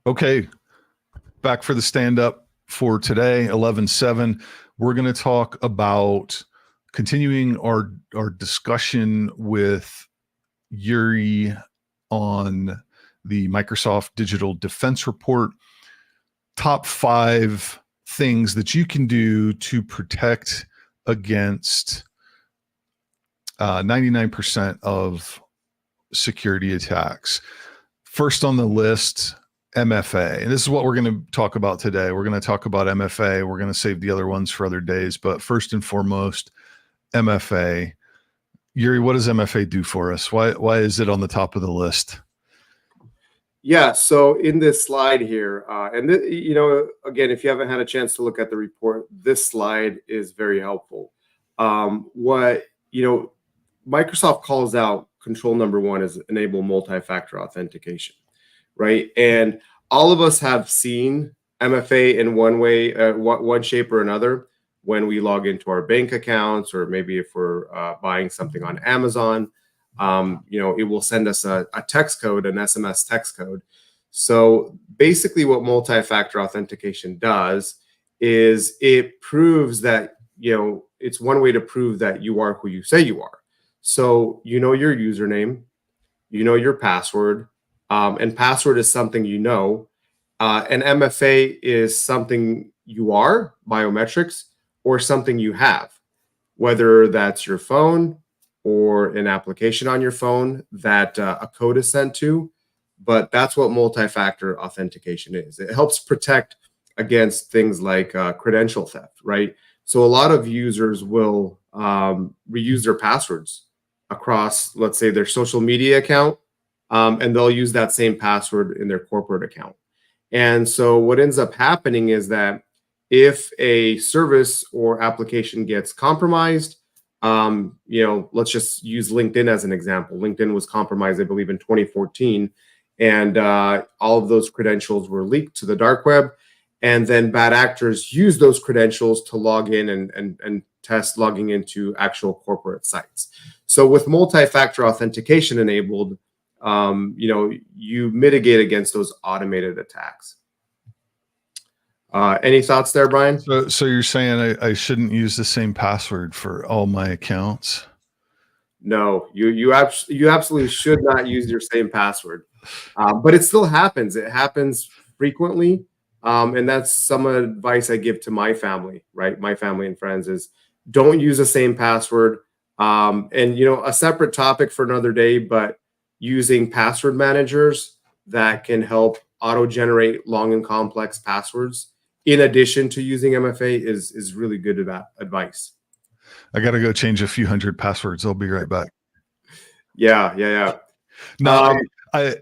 Okay, back for the stand-up for today, 11/7. We're going to talk about continuing our discussion with Yuri on the Microsoft Digital Defense Report. Top 5 things that you can do to protect against 99% of security attacks. First on the list, MFA. And this is what we're going to talk about today. We're going to talk about MFA. We're going to save the other ones for other days. But first and foremost, MFA. Yuri, what does MFA do for us? Why is it on the top of the list? Yeah, so in this slide here, again, if you haven't had a chance to look at the report, this slide is very helpful. Microsoft calls out control number 1 is enable multi-factor authentication, right? And all of us have seen MFA in one way, one shape or another when we log into our bank accounts, or maybe if we're buying something on Amazon. It will send us a text code, an SMS text code. So basically what multi-factor authentication does is it proves that, it's one way to prove that you are who you say you are. So your username, your password, and password is something and MFA is something you are, biometrics, or something you have, whether that's your phone or an application on your phone that a code is sent to. But that's what multi-factor authentication is. It helps protect against things like credential theft, right? So a lot of users will reuse their passwords across, let's say, their social media account, and they'll use that same password in their corporate account. And so what ends up happening is that if a service or application gets compromised, let's just use LinkedIn as an example. LinkedIn was compromised, I believe, in 2014, and all of those credentials were leaked to the dark web. And then bad actors use those credentials to log in and test logging into actual corporate sites. So with multi-factor authentication enabled, you mitigate against those automated attacks. Any thoughts there, Brian? So you're saying I shouldn't use the same password for all my accounts? No, you absolutely should not use your same password. But it still happens. It happens frequently. And that's some advice I give to my family, right? My family and friends is don't use the same password. A separate topic for another day, but using password managers that can help auto-generate long and complex passwords in addition to using MFA is really good advice. I got to go change a few hundred passwords. I'll be right back. Yeah. No, I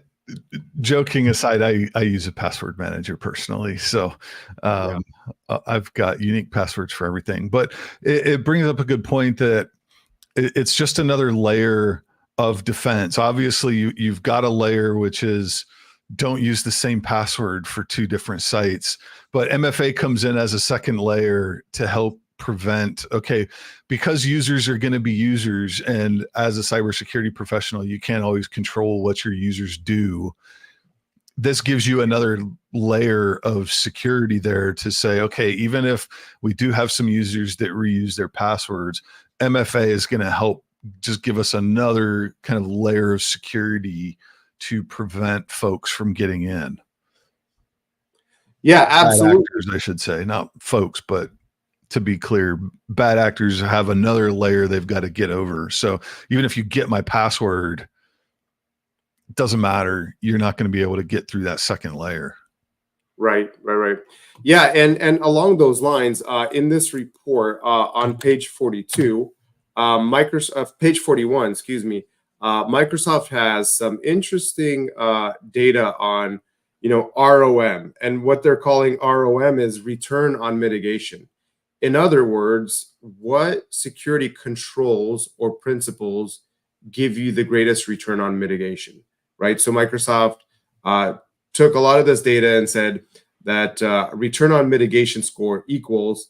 joking aside, I use a password manager personally. So I've got unique passwords for everything. But it brings up a good point that it's just another layer of defense. Obviously, you've got a layer which is don't use the same password for 2 different sites. But MFA comes in as a second layer to help prevent, because users are going to be users, and as a cybersecurity professional, you can't always control what your users do. This gives you another layer of security there to say, even if we do have some users that reuse their passwords, MFA is going to help just give us another kind of layer of security to prevent folks from getting in. Yeah, absolutely. Bad actors, I should say, not folks, but to be clear, bad actors have another layer they've got to get over. So even if you get my password, it doesn't matter. You're not going to be able to get through that second layer. Right. Yeah, and along those lines, in this report on page 42, page 41, excuse me, Microsoft has some interesting data on, ROM, and what they're calling ROM is return on mitigation. In other words, what security controls or principles give you the greatest return on mitigation, right? So Microsoft took a lot of this data and said that return on mitigation score equals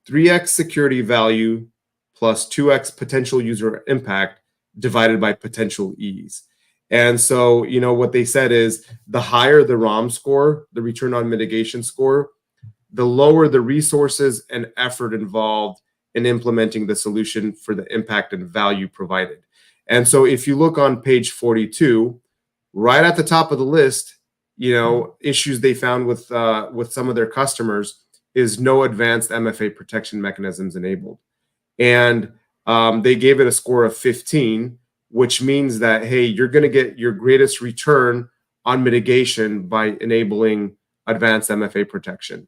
3x security value plus 2x potential user impact divided by potential ease. And so, what they said is the higher the ROM score, the return on mitigation score, the lower the resources and effort involved in implementing the solution for the impact and value provided. And so if you look on page 42, right at the top of the list, issues they found with some of their customers is no advanced MFA protection mechanisms enabled. And they gave it a score of 15, which means that, hey, you're going to get your greatest return on mitigation by enabling advanced MFA protection.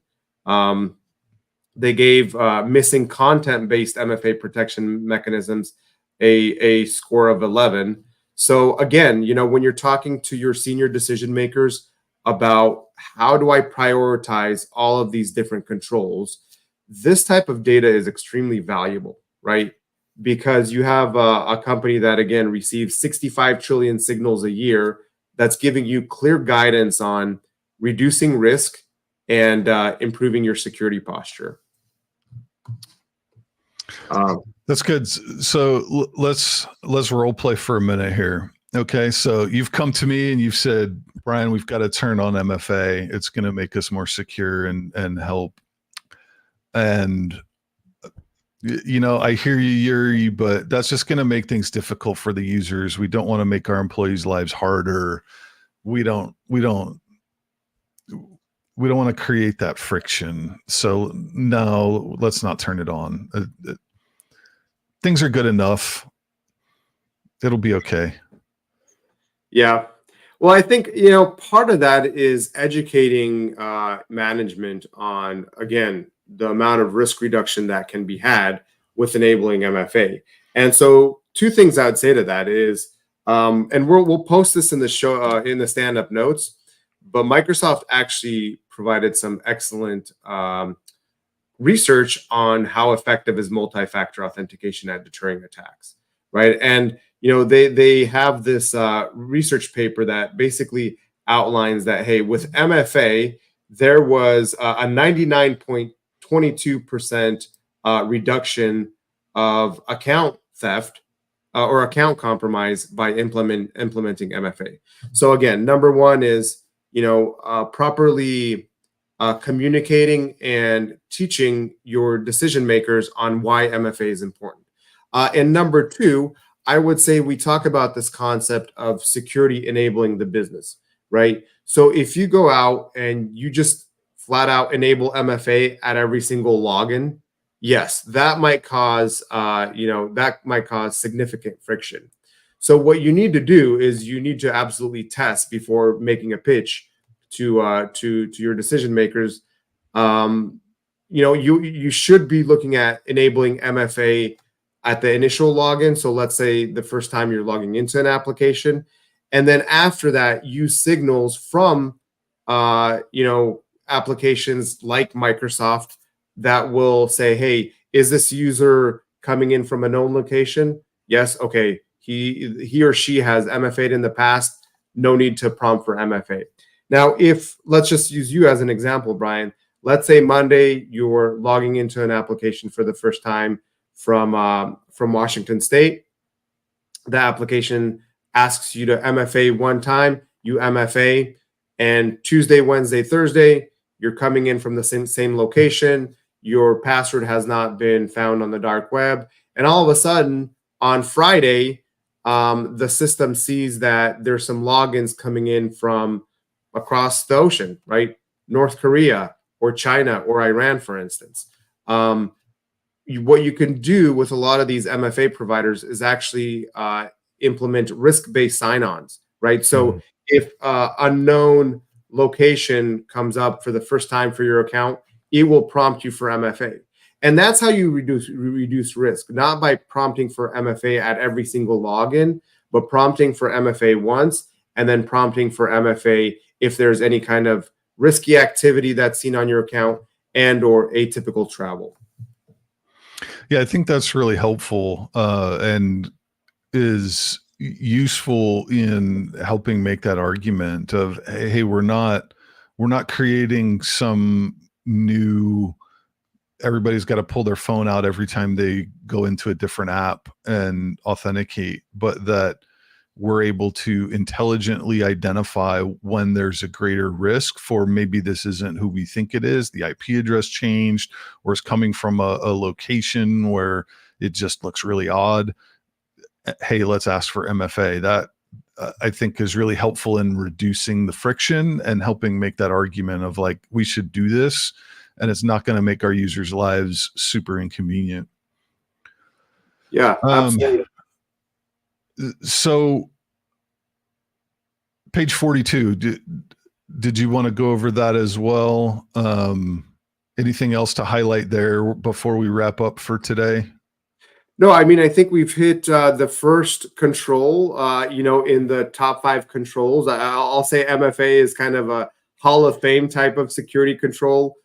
They gave missing content-based MFA protection mechanisms a score of 11. So again, when you're talking to your senior decision makers about how do I prioritize all of these different controls, this type of data is extremely valuable, right? Because you have a company that, again, receives 65 trillion signals a year that's giving you clear guidance on reducing risk and improving your security posture. That's good. So let's role play for a minute here. Okay, so you've come to me and you've said, Brian, we've got to turn on MFA. It's going to make us more secure and help. And I hear you, Yuri, but that's just going to make things difficult for the users. We don't want to make our employees' lives harder. We don't want to create that friction. So no, let's not turn it on. Things are good enough. It'll be okay. Yeah. Well, I think, part of that is educating management on, again, the amount of risk reduction that can be had with enabling MFA. And so two things I would say to that is, and we'll post this in the show, in the stand-up notes, but Microsoft actually provided some excellent research on how effective is multi-factor authentication at deterring attacks, right? And they have this research paper that basically outlines that, hey, with MFA, there was a 99.22% reduction of account theft or account compromise by implementing MFA. So again, number one is properly communicating and teaching your decision makers on why MFA is important. And number two, I would say we talk about this concept of security enabling the business, right? So if you go out and you just flat out enable MFA at every single login, yes, that might cause significant friction. So what you need to do is you need to absolutely test before making a pitch to your decision makers. You should be looking at enabling MFA at the initial login. So let's say the first time you're logging into an application, and then after that, use signals from applications like Microsoft that will say, hey, is this user coming in from a known location? Yes. Okay. He or she has MFA'd in the past. No need to prompt for MFA. Now, let's just use you as an example, Brian. Let's say Monday you're logging into an application for the first time from Washington State. The application asks you to MFA one time, you MFA, and Tuesday, Wednesday, Thursday, you're coming in from the same location. Your password has not been found on the dark web. And all of a sudden, on Friday, the system sees that there's some logins coming in from across the ocean, right? North Korea or China or Iran, for instance. What you can do with a lot of these MFA providers is actually implement risk-based sign-ons, right? So if unknown location comes up for the first time for your account, it will prompt you for MFA. And that's how you reduce risk, not by prompting for MFA at every single login, but prompting for MFA once and then prompting for MFA if there's any kind of risky activity that's seen on your account and or atypical travel. Yeah, I think that's really helpful and is useful in helping make that argument of, hey, we're not creating some new, everybody's got to pull their phone out every time they go into a different app and authenticate, but that we're able to intelligently identify when there's a greater risk for maybe this isn't who we think it is, the IP address changed, or it's coming from a location where it just looks really odd. Hey, let's ask for MFA. That I think is really helpful in reducing the friction and helping make that argument of like, we should do this, and it's not going to make our users' lives super inconvenient. Yeah, absolutely. So page 42, did you want to go over that as well? Anything else to highlight there before we wrap up for today? No, I mean, I think we've hit the first control, in the top 5 controls. I'll say MFA is kind of a Hall of Fame type of security control.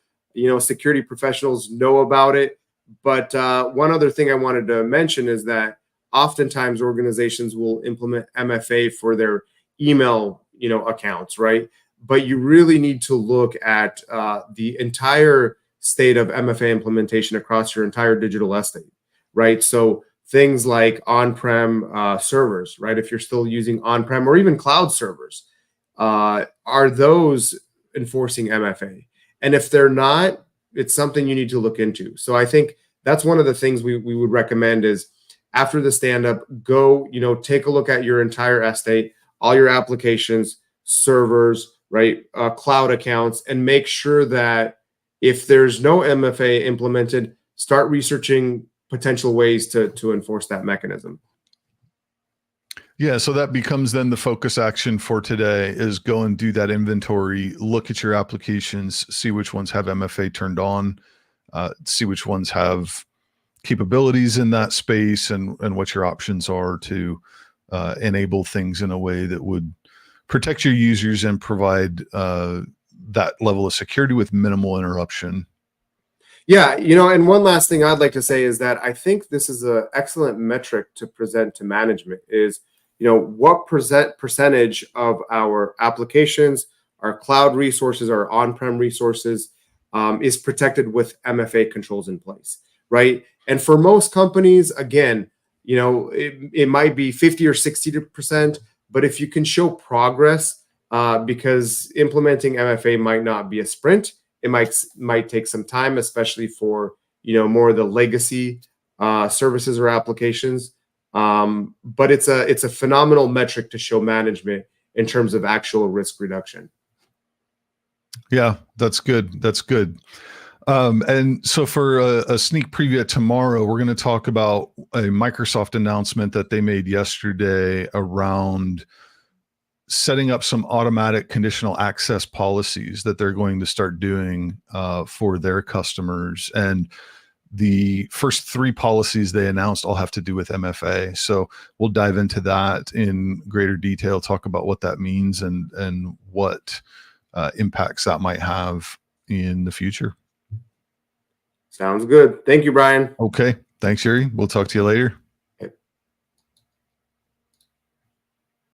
Security professionals know about it. But one other thing I wanted to mention is that oftentimes organizations will implement MFA for their email, accounts, right? But you really need to look at the entire state of MFA implementation across your entire digital estate, right? So things like on-prem servers, right? If you're still using on-prem or even cloud servers, are those enforcing MFA? And if they're not, it's something you need to look into. So I think that's one of the things we would recommend is after the stand-up, go, take a look at your entire estate, all your applications, servers, right, cloud accounts, and make sure that if there's no MFA implemented, start researching potential ways to enforce that mechanism. Yeah, so that becomes then the focus action for today is go and do that inventory, look at your applications, see which ones have MFA turned on, see which ones have capabilities in that space, and what your options are to enable things in a way that would protect your users and provide that level of security with minimal interruption. Yeah, and one last thing I'd like to say is that I think this is an excellent metric to present to management is, what percentage of our applications, our cloud resources, our on-prem resources is protected with MFA controls in place, right? And for most companies, again, it might be 50 or 60%, but if you can show progress, because implementing MFA might not be a sprint, it might take some time, especially for more of the legacy services or applications. But it's a phenomenal metric to show management in terms of actual risk reduction. Yeah, that's good. That's good. And so for a sneak preview tomorrow, we're going to talk about a Microsoft announcement that they made yesterday around setting up some automatic conditional access policies that they're going to start doing for their customers. And the first 3 policies they announced all have to do with MFA. So we'll dive into that in greater detail, talk about what that means and what impacts that might have in the future. Sounds good. Thank you, Brian. Okay. Thanks, Yuri. We'll talk to you later.